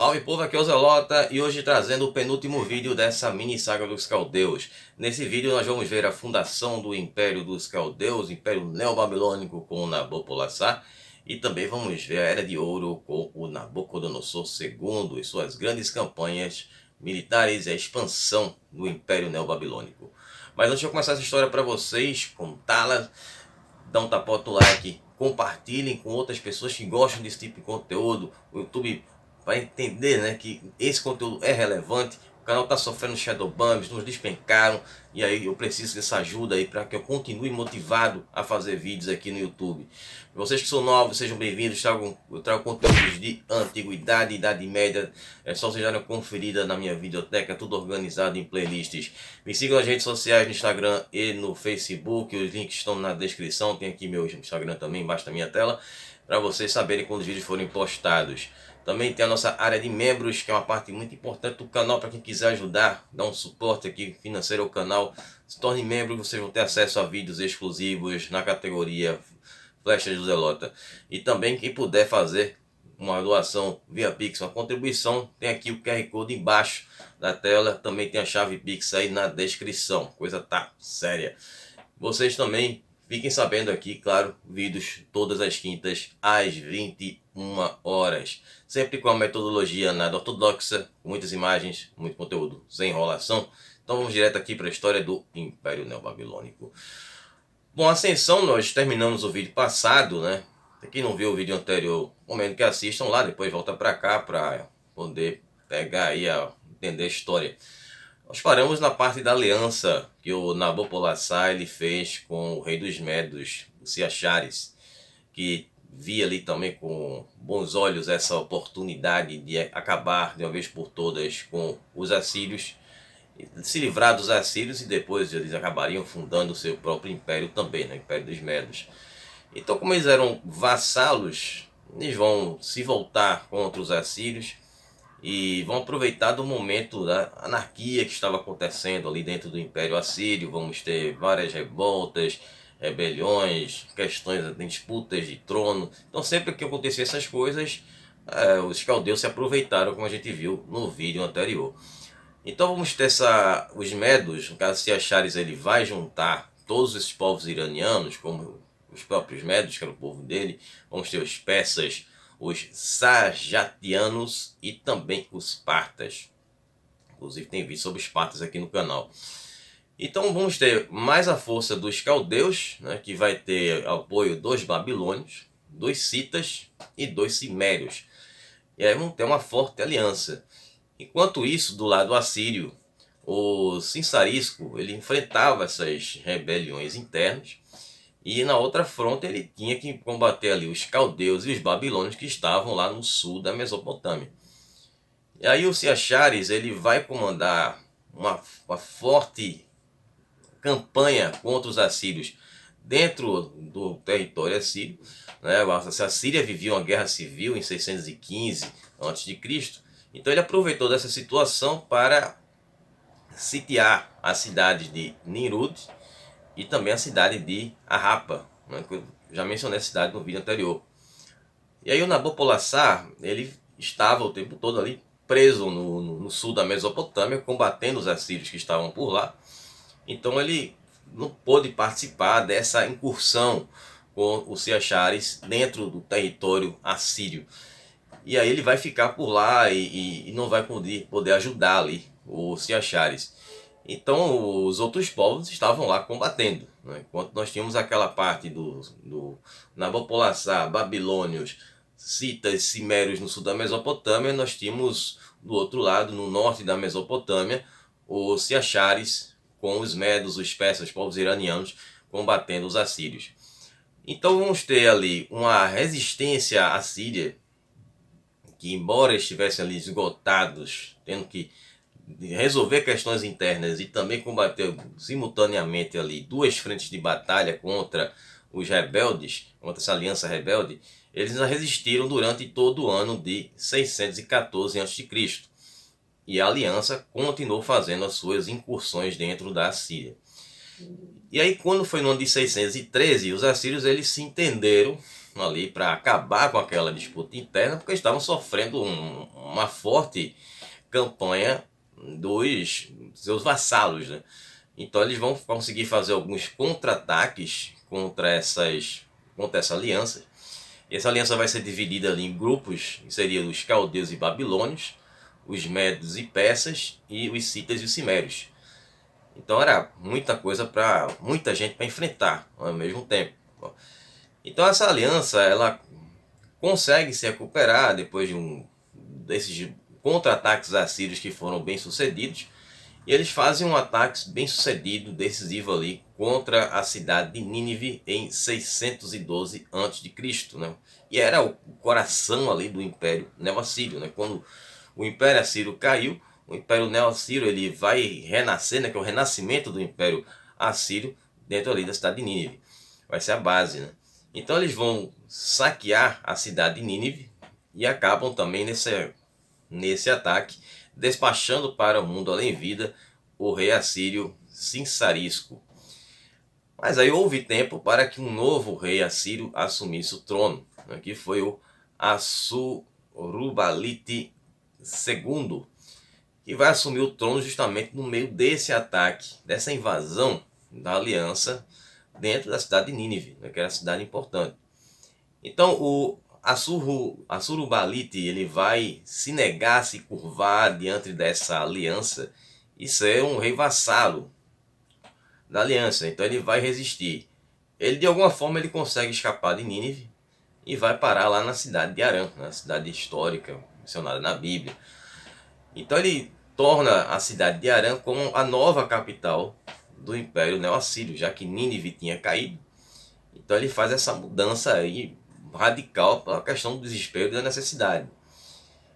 Salve povo, aqui é o Zelota e hoje trazendo o penúltimo vídeo dessa mini saga dos Caldeus. Nesse vídeo nós vamos ver a fundação do Império dos Caldeus, Império Neobabilônico com Nabopolassar, e também vamos ver a Era de Ouro com o Nabucodonosor II e suas grandes campanhas militares e a expansão do Império Neobabilônico. Mas antes de eu começar essa história para vocês, contá-la, dá um tapota no like, compartilhem com outras pessoas que gostam desse tipo de conteúdo. O YouTube vai entender, né, que esse conteúdo é relevante. O canal está sofrendo shadow bans, nos despencaram, e aí eu preciso dessa ajuda aí para que eu continue motivado a fazer vídeos aqui no YouTube. Vocês que são novos, sejam bem-vindos. Eu trago conteúdos de antiguidade, idade média. É só vocês darem uma conferida na minha videoteca, tudo organizado em playlists. Me sigam nas redes sociais, no Instagram e no Facebook. Os links estão na descrição. Tem aqui meu Instagram também embaixo da minha tela, para vocês saberem quando os vídeos forem postados. Também tem a nossa área de membros, que é uma parte muito importante do canal para quem quiser ajudar, dar um suporte aqui financeiro ao canal. Se torne membro, vocês vão ter acesso a vídeos exclusivos na categoria Flechas do Zelota. E também quem puder fazer uma doação via Pix, uma contribuição, tem aqui o QR Code embaixo da tela. Também tem a chave Pix aí na descrição. Coisa tá séria. Vocês também fiquem sabendo aqui, claro, vídeos todas as quintas às 21 horas. Sempre com a metodologia nada ortodoxa, com muitas imagens, muito conteúdo, sem enrolação. Então vamos direto aqui para a história do Império Neobabilônico. Bom, Ascensão, nós terminamos o vídeo passado, né? Quem não viu o vídeo anterior, comendo que assistam lá, depois volta para cá para poder pegar aí entender a história. Nós paramos na parte da aliança que o Nabopolassar ele fez com o rei dos Medos, o Ciaxares, que via ali também com bons olhos essa oportunidade de acabar de uma vez por todas com os assírios, se livrar dos assírios, e depois eles acabariam fundando o seu próprio império também, né? Império dos Medos. Então, como eles eram vassalos, eles vão se voltar contra os assírios e vão aproveitar do momento da anarquia que estava acontecendo ali dentro do Império Assírio. Vamos ter várias revoltas, rebeliões, questões, disputas de trono. Então sempre que acontecia essas coisas, os caldeus se aproveitaram, como a gente viu no vídeo anterior. Então vamos ter os Medos, no caso Ciaxares, ele vai juntar todos esses povos iranianos, como os próprios Medos, que era o povo dele. Vamos ter os persas, os Sajatianos e também os partas. Inclusive tem vídeo sobre os partas aqui no canal. Então vamos ter mais a força dos caldeus, né, que vai ter apoio dos babilônios, dos citas e dos cimérios. E aí vamos ter uma forte aliança. Enquanto isso, do lado assírio, o Sinsarisco ele enfrentava essas rebeliões internas. E na outra fronte ele tinha que combater ali os caldeus e os babilônios que estavam lá no sul da Mesopotâmia. E aí o Ciaxares ele vai comandar uma forte campanha contra os assírios dentro do território assírio, né? A Síria vivia uma guerra civil em 615 a.C. Então ele aproveitou dessa situação para sitiar a cidade de Nimrud e também a cidade de Arrapa, né? Que eu já mencionei a cidade no vídeo anterior. E aí o Nabopolassar ele estava o tempo todo ali preso no sul da Mesopotâmia, combatendo os assírios que estavam por lá. Então ele não pôde participar dessa incursão com os Ciaxares dentro do território assírio. E aí ele vai ficar por lá e não vai poder ajudar ali os Ciaxares. Então os outros povos estavam lá combatendo, né? Enquanto nós tínhamos aquela parte do Nabopolassar, babilônios, citas, cimérios no sul da Mesopotâmia, nós tínhamos do outro lado, no norte da Mesopotâmia, os Ciaxares com os medos, os persas, os povos iranianos combatendo os assírios. Então vamos ter ali uma resistência assíria que, embora estivessem ali esgotados, tendo que resolver questões internas e também combater simultaneamente ali duas frentes de batalha contra os rebeldes, contra essa aliança rebelde, eles resistiram durante todo o ano de 614 a.C. E a aliança continuou fazendo as suas incursões dentro da Síria. E aí quando foi no ano de 613, os assírios eles se entenderam ali para acabar com aquela disputa interna, porque estavam sofrendo uma forte campanha dos seus vassalos, né? Então eles vão conseguir fazer alguns contra-ataques contra essa aliança. E essa aliança vai ser dividida ali em grupos, que seriam os caldeus e babilônios, os medos e persas e os citas e os cimérios. Então era muita coisa para muita gente para enfrentar ao mesmo tempo. Então essa aliança ela consegue se recuperar depois desses contra-ataques assírios que foram bem sucedidos. E eles fazem um ataque bem sucedido, decisivo ali, contra a cidade de Nínive em 612 a.C., né? E era o coração ali do Império Neo-Assírio, né? Quando o Império Assírio caiu, o Império Neo-Assírio ele vai renascer, né? Que é o renascimento do Império Assírio dentro ali da cidade de Nínive. Vai ser a base, né? Então eles vão saquear a cidade de Nínive e acabam também nesse ataque despachando para o mundo além-vida o rei assírio Sinsarisco. Mas aí houve tempo para que um novo rei assírio assumisse o trono, né, que foi o Assurbanipal II, que vai assumir o trono justamente no meio desse ataque, dessa invasão da aliança dentro da cidade de Nínive, né, que era uma cidade importante. Então o Assurbanipal ele vai se negar, se curvar diante dessa aliança e ser um rei vassalo da aliança. Então ele vai resistir. Ele de alguma forma ele consegue escapar de Nínive e vai parar lá na cidade de Harã, na cidade histórica mencionada na Bíblia. Então ele torna a cidade de Harã como a nova capital do Império Neo-Assírio, já que Nínive tinha caído. Então ele faz essa mudança aí radical pela questão do desespero e da necessidade.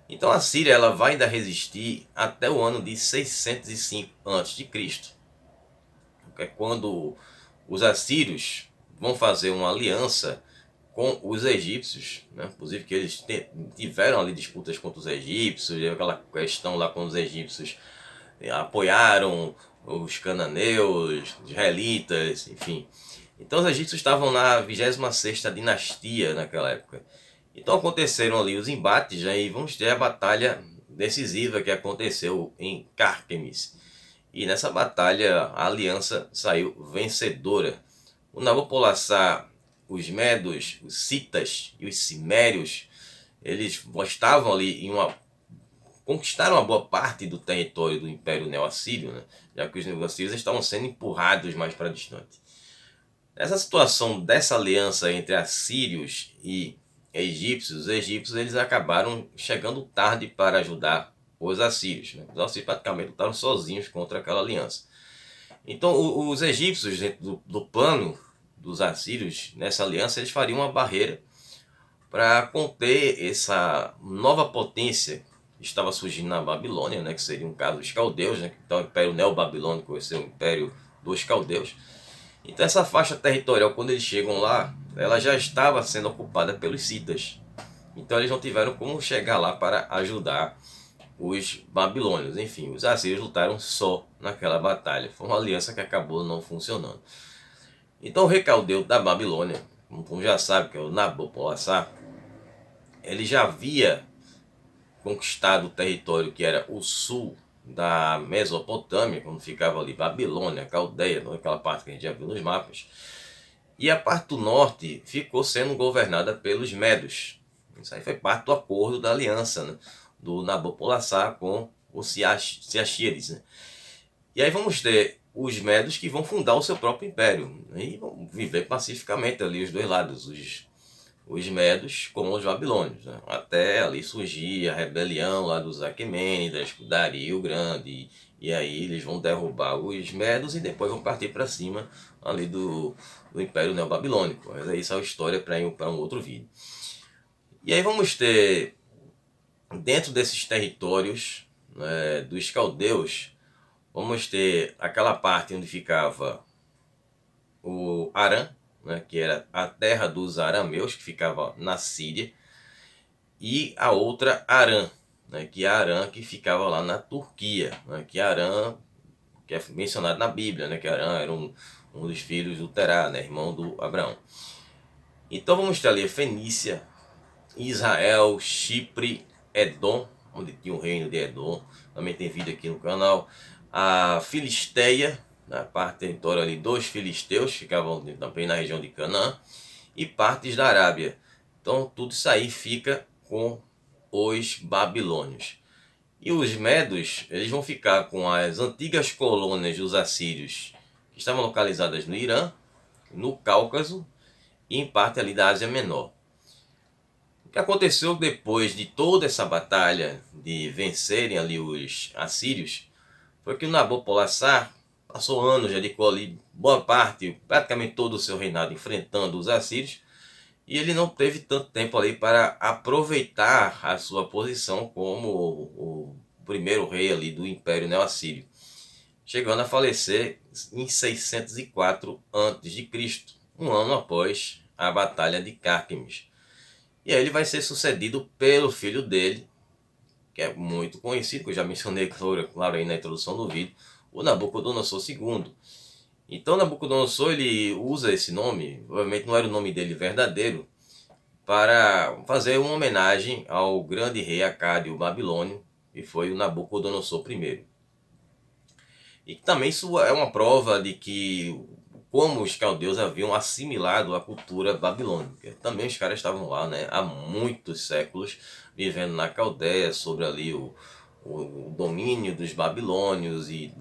Então a Síria ela vai ainda resistir até o ano de 605 a.C., que é quando os assírios vão fazer uma aliança com os egípcios, né? Inclusive que eles tiveram ali disputas contra os egípcios, aquela questão lá com os egípcios apoiaram os cananeus, os israelitas, enfim. Então os egípcios estavam na 26ª dinastia naquela época. Então aconteceram ali os embates, né, e vamos ter a batalha decisiva que aconteceu em Cárquemes. E nessa batalha a aliança saiu vencedora. O Nabopolassar, os medos, os citas e os cimérios, eles estavam ali conquistaram uma boa parte do território do Império Neo-Assírio, né, já que os neo-assírios estavam sendo empurrados mais para distante. Nessa situação dessa aliança entre assírios e egípcios, os egípcios eles acabaram chegando tarde para ajudar os assírios, né? Os assírios praticamente lutaram sozinhos contra aquela aliança. Então os egípcios, dentro do plano dos assírios, nessa aliança, eles fariam uma barreira para conter essa nova potência que estava surgindo na Babilônia, né? Que seria um caso dos caldeus, né? Então o Império Neo-Babilônico vai ser o Império dos caldeus. Então essa faixa territorial, quando eles chegam lá, ela já estava sendo ocupada pelos citas. Então eles não tiveram como chegar lá para ajudar os babilônios. Enfim, os assírios lutaram só naquela batalha. Foi uma aliança que acabou não funcionando. Então o rei caldeu da Babilônia, como já sabe, que é o Nabopolassar, ele já havia conquistado o território que era o sul da Mesopotâmia, quando ficava ali Babilônia, Caldeia, aquela parte que a gente já viu nos mapas. E a parte do norte ficou sendo governada pelos medos. Isso aí foi parte do acordo da aliança, né, do Nabopolassar com os Ciaxíades, né? E aí vamos ter os medos que vão fundar o seu próprio império, né, e vão viver pacificamente ali os dois lados, os medos com os babilônios, né? Até ali surgir a rebelião lá dos Aquemênidas, Dario o Grande, e aí eles vão derrubar os medos e depois vão partir para cima ali do Império Neobabilônico. Mas aí isso é uma história para um outro vídeo. E aí vamos ter, dentro desses territórios, né, dos caldeus, vamos ter aquela parte onde ficava o Harã, né, que era a terra dos arameus, que ficava na Síria, e a outra Harã, né, que é Harã que ficava lá na Turquia, né, que Harã, que é mencionado na Bíblia, né, que Harã era um dos filhos do Terá, né, irmão do Abraão. Então vamos ter ali a Fenícia, Israel, Chipre, Edom, onde tinha o reino de Edom, também tem vídeo aqui no canal. A Filisteia, na parte território ali dos filisteus, ficavam também na região de Canaã, e partes da Arábia. Então tudo isso aí fica com os babilônios. E os medos, eles vão ficar com as antigas colônias dos assírios, que estavam localizadas no Irã, no Cáucaso e em parte ali da Ásia Menor. O que aconteceu depois de toda essa batalha de vencerem ali os assírios foi que o Nabopolassar passou anos, dedicou ali boa parte, praticamente todo o seu reinado enfrentando os assírios, e ele não teve tanto tempo ali para aproveitar a sua posição como o primeiro rei ali do Império Neo-Assírio, chegando a falecer em 604 a.C., um ano após a Batalha de Carquemis. E aí ele vai ser sucedido pelo filho dele, que é muito conhecido, que eu já mencionei, claro, aí na introdução do vídeo, o Nabucodonosor II. Então Nabucodonosor, ele usa esse nome, provavelmente não era o nome dele verdadeiro, para fazer uma homenagem ao grande rei Acádio babilônio, que foi o Nabucodonosor I. E também isso é uma prova de que como os caldeus haviam assimilado a cultura babilônica. Também os caras estavam lá, né, há muitos séculos, vivendo na Caldeia, sobre ali o domínio dos babilônios, e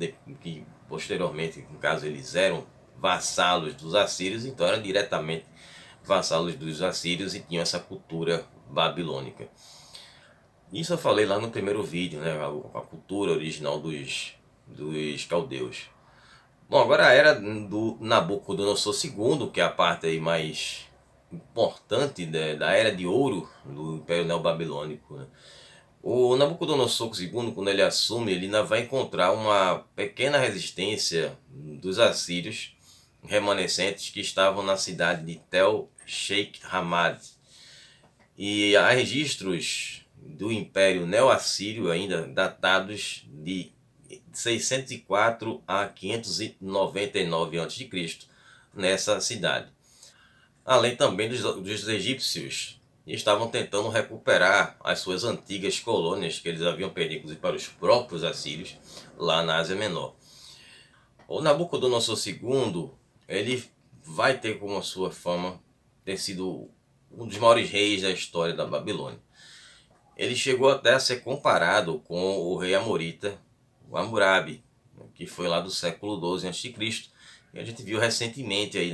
que posteriormente, no caso, eles eram vassalos dos assírios, então eram diretamente vassalos dos assírios e tinham essa cultura babilônica. Isso eu falei lá no primeiro vídeo, né, a cultura original dos caldeus. Bom, agora a era do Nabucodonosor II, que é a parte aí mais importante da era de ouro do Império Neobabilônico, né? O Nabucodonosor II, quando ele assume, ele ainda vai encontrar uma pequena resistência dos assírios remanescentes que estavam na cidade de Tel Sheikh Hamad. E há registros do Império Neo-Assírio ainda datados de 604 a 599 a.C. nessa cidade. Além também dos egípcios, que estavam tentando recuperar as suas antigas colônias que eles haviam perdido, inclusive, para os próprios assírios lá na Ásia Menor. O Nabucodonosor II, ele vai ter como sua fama ter sido um dos maiores reis da história da Babilônia. Ele chegou até a ser comparado com o rei amorita, o Hammurabi, que foi lá do século XII a.C., e a gente viu recentemente aí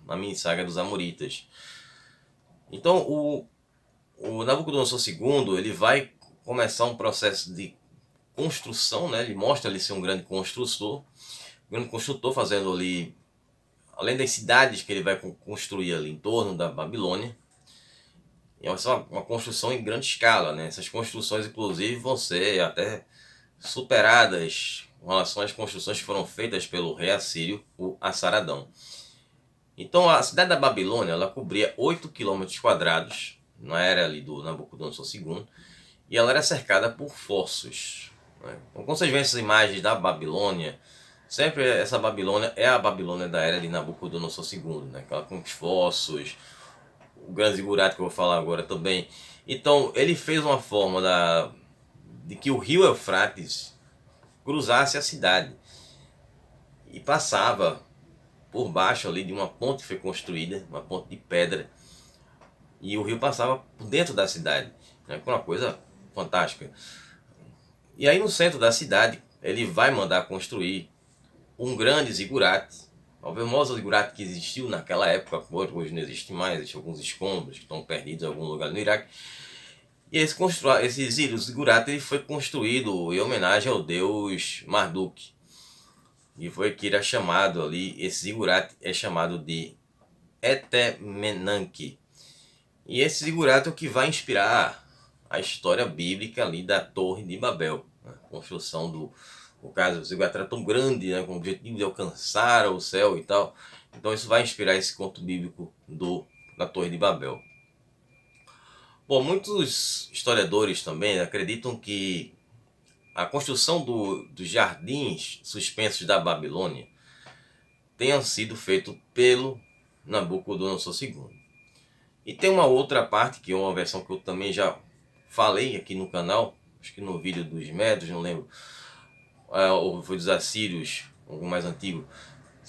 na mini saga dos Amoritas. Então o Nabucodonosor II, ele vai começar um processo de construção, né? Ele mostra ali ser um grande construtor fazendo ali, além das cidades que ele vai construir ali em torno da Babilônia. É uma construção em grande escala, né? Essas construções, inclusive, vão ser até superadas com relação às construções que foram feitas pelo rei assírio, o Assaradão. Então a cidade da Babilônia, ela cobria 8 km², na era ali do Nabucodonosor II, e ela era cercada por fossos, né? Então quando vocês veem essas imagens da Babilônia, sempre essa Babilônia é a Babilônia da era de Nabucodonosor II, né? Aquela com os fossos, o grande zigurate que eu vou falar agora também. Então ele fez uma forma de que o rio Eufrates cruzasse a cidade e passava por baixo ali de uma ponte que foi construída, uma ponte de pedra, e o rio passava por dentro da cidade, né? Uma coisa fantástica. E aí no centro da cidade ele vai mandar construir um grande zigurate, o famoso zigurate que existiu naquela época, hoje não existe mais, existem alguns escombros que estão perdidos em algum lugar no Iraque. E esse zigurate ele foi construído em homenagem ao deus Marduk. E foi que era chamado ali, esse zigurate é chamado de Etemenanque. E esse zigurate é o que vai inspirar a história bíblica ali da Torre de Babel, né? A construção no caso, o zigurate era tão grande, né, com o objetivo de alcançar o céu e tal. Então isso vai inspirar esse conto bíblico da Torre de Babel. Bom, muitos historiadores também acreditam que a construção dos jardins suspensos da Babilônia tenha sido feito pelo Nabucodonosor II. E tem uma outra parte, que é uma versão que eu também já falei aqui no canal, acho que no vídeo dos Medos, não lembro, ou foi dos Assírios, algum mais antigo,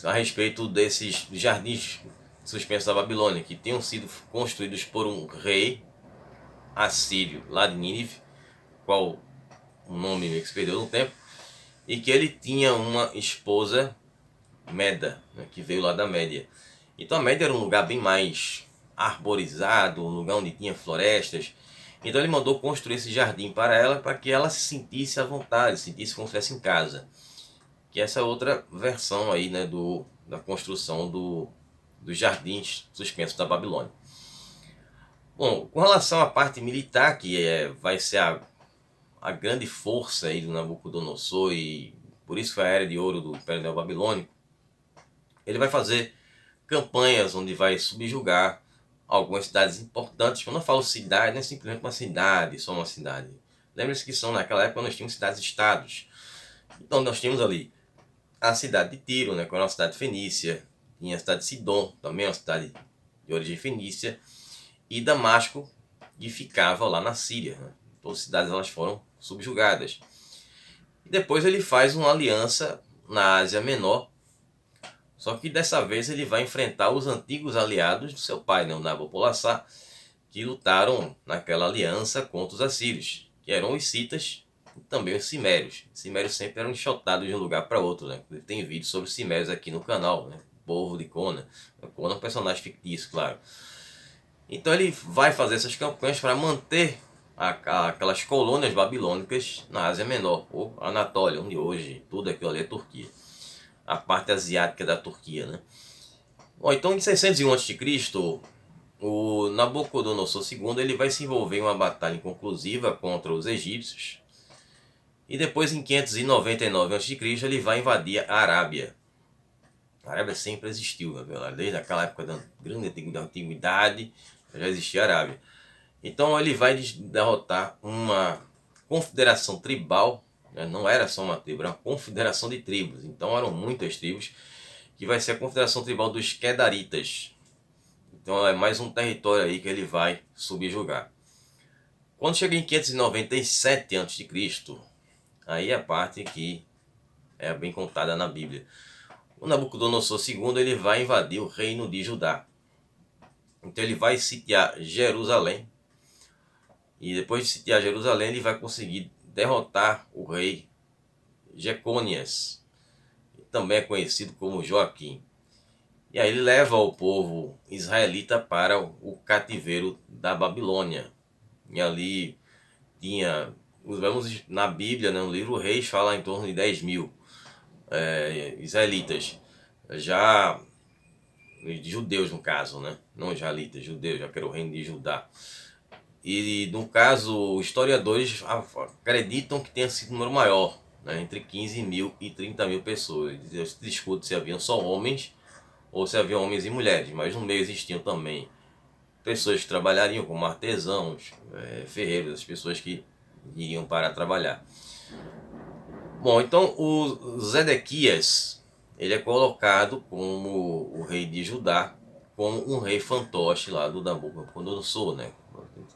a respeito desses jardins suspensos da Babilônia, que tinham sido construídos por um rei assírio lá de Nínive, qual o nome meio que se perdeu no tempo, e que ele tinha uma esposa Meda, né, que veio lá da Média. Então a Média era um lugar bem mais arborizado, um lugar onde tinha florestas. Então ele mandou construir esse jardim para ela, para que ela se sentisse à vontade, se sentisse como se estivesse em casa. Que essa é outra versão aí, né, da construção dos jardins suspensos da Babilônia. Bom, com relação à parte militar, que vai ser a grande força aí do Nabucodonosor, e por isso foi a Era de Ouro do Império Neobabilônico, ele vai fazer campanhas onde vai subjugar algumas cidades importantes. Quando eu falo cidade, não é simplesmente uma cidade, só uma cidade. Lembre-se que naquela época nós tínhamos cidades-estados. Então nós tínhamos ali a cidade de Tiro, né, que era uma cidade fenícia, tinha a cidade de Sidom, também uma cidade de origem fenícia, e Damasco, que ficava lá na Síria, né? Todas as cidades elas foram subjugadas. E depois ele faz uma aliança na Ásia Menor, só que dessa vez ele vai enfrentar os antigos aliados do seu pai, né, o Nabopolassar, que lutaram naquela aliança contra os assírios, que eram os citas e também os cimérios. Os cimérios sempre eram enxotados de um lugar para outro, né? Tem vídeo sobre os cimérios aqui no canal, né? O povo de Conan. Conan é um personagem fictício, claro. Então ele vai fazer essas campanhas para manter aquelas colônias babilônicas na Ásia Menor, ou Anatólia, onde hoje tudo aquilo ali é Turquia. A parte asiática da Turquia, né? Bom, então em 601 a.C., o Nabucodonosor II ele vai se envolver em uma batalha inconclusiva contra os egípcios. E depois, em 599 a.C., ele vai invadir a Arábia. A Arábia sempre existiu, né? Desde aquela época da grande antiguidade já existia a Arábia. Então ele vai derrotar uma confederação tribal, né? Não era só uma tribo, era uma confederação de tribos. Então eram muitas tribos, que vai ser a confederação tribal dos Quedaritas. Então é mais um território aí que ele vai subjugar. Quando chega em 597 a.C., aí é a parte que é bem contada na Bíblia. O Nabucodonosor II ele vai invadir o reino de Judá. Então ele vai sitiar Jerusalém. E depois de sitiar Jerusalém, ele vai conseguir derrotar o rei Jecônias, que também é conhecido como Joaquim. E aí ele leva o povo israelita para o cativeiro da Babilônia. E ali tinha, vemos na Bíblia, né, no livro Reis, fala em torno de 10.000 israelitas. Já de judeus no caso, né? Não israelitas, judeus, já que era o reino de Judá. E no caso, historiadores acreditam que tenha sido um número maior, né? Entre 15.000 e 30.000 pessoas. Se discute se haviam só homens ou se havia homens e mulheres, mas no meio existiam também pessoas que trabalhariam como artesãos, ferreiros, as pessoas que iriam para trabalhar. Bom, então o Zedequias, ele é colocado como o rei de Judá, como um rei fantoche lá do Nabucodonosor, né?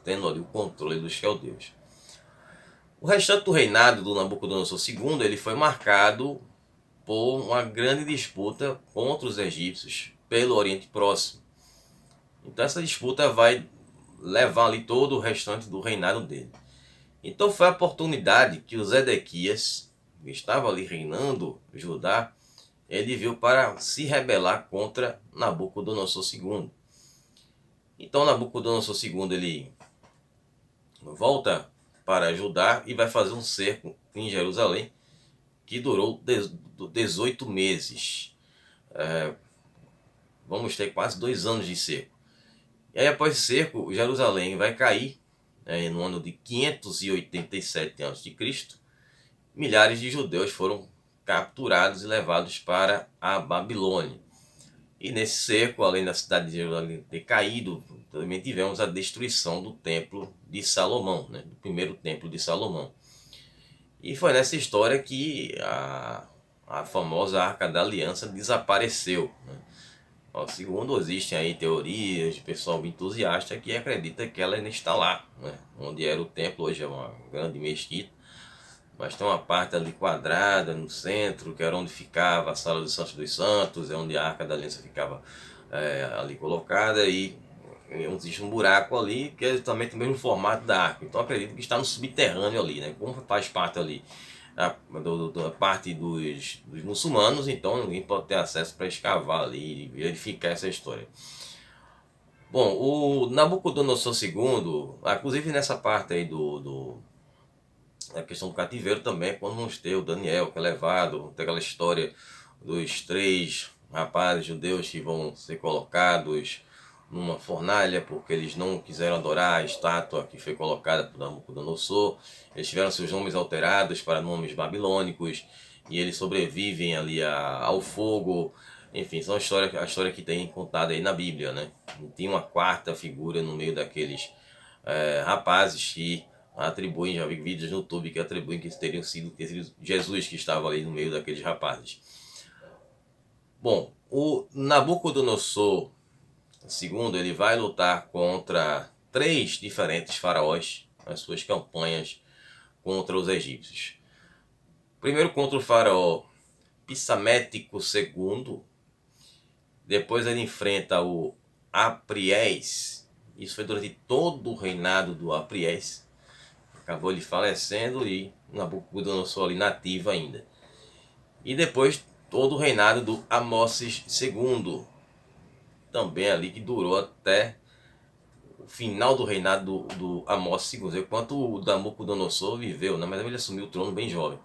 Tendo ali o controle dos caldeus. O restante do reinado do Nabucodonosor II, ele foi marcado por uma grande disputa contra os egípcios pelo Oriente Próximo. Então essa disputa vai levar ali todo o restante do reinado dele. Então foi a oportunidade que o Zedequias, que estava ali reinando Judá, ele viu para se rebelar contra Nabucodonosor II. Então Nabucodonosor II ele volta para Judá e vai fazer um cerco em Jerusalém que durou 18 meses. Vamos ter quase 2 anos de cerco. E aí após o cerco, Jerusalém vai cair no ano de 587 a.C. Milhares de judeus foram capturados e levados para a Babilônia. E nesse cerco, além da cidade de Jerusalém ter caído, também tivemos a destruição do templo de Salomão, né? Do primeiro templo de Salomão. E foi nessa história que a famosa Arca da Aliança desapareceu, né? Segundo, existem aí teorias de pessoal entusiasta que acredita que ela ainda está lá, né? Onde era o templo, hoje é uma grande mesquita, mas tem uma parte ali quadrada no centro, que era onde ficava a Sala dos Santos dos Santos, é onde a Arca da Aliança ficava ali colocada, e existe um buraco ali que é também tem o mesmo formato da arca. Então acredito que está no subterrâneo ali, né? Como faz parte ali da parte dos muçulmanos, então ninguém pode ter acesso para escavar ali e verificar essa história. Bom, o Nabucodonosor II, inclusive nessa parte aí a questão do cativeiro também, quando vamos ter o Daniel, que é levado, tem aquela história dos 3 rapazes judeus que vão ser colocados numa fornalha porque eles não quiseram adorar a estátua que foi colocada por Nabucodonosor. Eles tiveram seus nomes alterados para nomes babilônicos e eles sobrevivem ali ao fogo. Enfim, são a história que tem contada aí na Bíblia, né? E tem uma quarta figura no meio daqueles rapazes que atribuem, já vi vídeos no YouTube que atribuem que teriam sido Jesus que estava ali no meio daqueles rapazes. Bom, o Nabucodonosor II, ele vai lutar contra 3 diferentes faraós nas suas campanhas contra os egípcios. Primeiro contra o faraó Psamético II, depois ele enfrenta o Apriés. Isso foi durante todo o reinado do Apriés. Acabou ele falecendo e Nabucodonosor ali nativo ainda. E depois todo o reinado do Amoses II, também ali que durou até o final do reinado do Amós II, enquanto o Nabucodonosor viveu, né? Mas ele assumiu o trono bem jovem.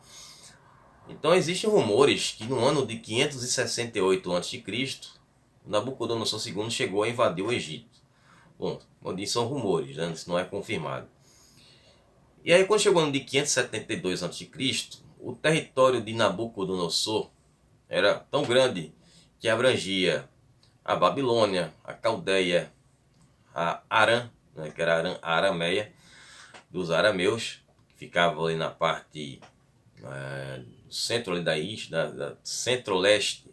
Então existem rumores que no ano de 568 a.C., Nabucodonosor II chegou a invadir o Egito. Bom, como disse, são rumores, né? Isso não é confirmado. E aí quando chegou no ano de 572 a.C., o território de Nabucodonosor era tão grande que abrangia a Babilônia, a Caldeia, a Arã, né, que era a Arameia dos arameus, que ficava ali na parte centro ali da ilha, centro-leste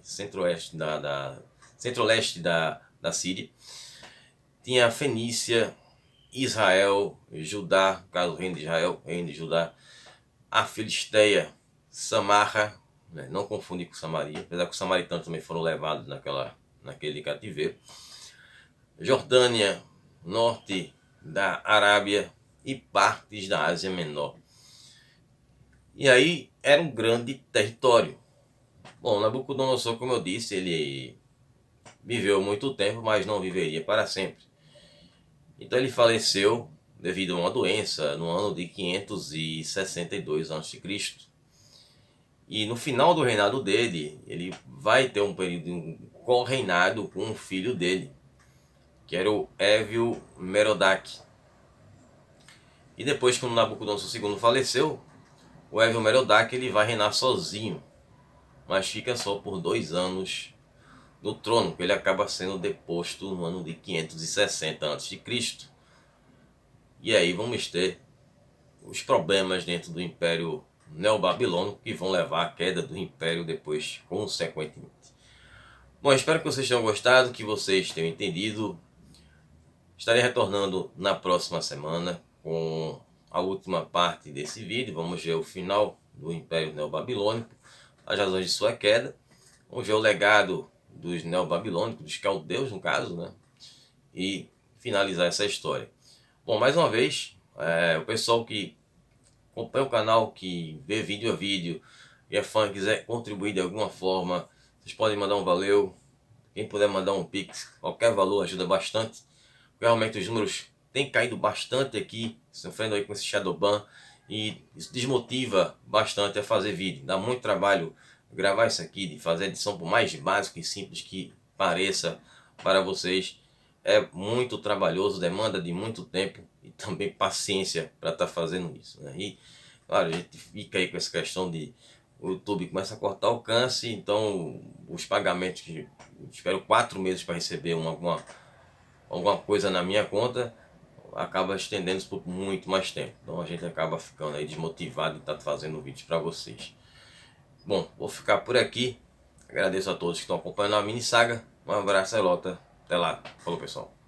da Síria. Tinha a Fenícia, Israel, Judá, no caso o reino de Israel, reino de Judá, a Filisteia, Samarra, né, não confundir com Samaria, apesar que os samaritanos também foram levados naquele cativeiro, Jordânia, norte da Arábia e partes da Ásia Menor. E aí era um grande território. Bom, Nabucodonosor, como eu disse, ele viveu muito tempo, mas não viveria para sempre. Então ele faleceu devido a uma doença no ano de 562 a.C. E no final do reinado dele, ele vai ter um período de um co-reinado com um filho dele, que era o Évio Merodach. E depois, quando Nabucodonosor II faleceu, o Évio Merodach ele vai reinar sozinho, mas fica só por 2 anos no trono, que ele acaba sendo deposto no ano de 560 a.C. E aí vamos ter os problemas dentro do Império Neobabilônico que vão levar à queda do Império depois, consequentemente. Bom, espero que vocês tenham gostado, que vocês tenham entendido. Estarei retornando na próxima semana com a última parte desse vídeo. Vamos ver o final do Império Neobabilônico, as razões de sua queda. Vamos ver o legado dos neobabilônicos, dos caldeus no caso, né? E finalizar essa história. Bom, mais uma vez, o pessoal que acompanha o canal, que vê vídeo a vídeo e é fã e quiser contribuir de alguma forma, vocês podem mandar um valeu. Quem puder mandar um pix, qualquer valor ajuda bastante. Realmente os números têm caído bastante aqui, sofrendo aí com esse Shadowban, e isso desmotiva bastante a fazer vídeo. Dá muito trabalho gravar isso aqui, de fazer a edição por mais básica e simples que pareça para vocês. É muito trabalhoso, demanda de muito tempo e também paciência para estar fazendo isso, né? E claro, a gente fica aí com essa questão de o YouTube começa a cortar alcance, então os pagamentos que eu espero 4 meses para receber alguma coisa na minha conta, acaba estendendo-se por muito mais tempo. Então a gente acaba ficando aí desmotivado de estar fazendo vídeos para vocês. Bom, vou ficar por aqui. Agradeço a todos que estão acompanhando a mini saga. Um abraço, Elota. Até lá. Falou, pessoal.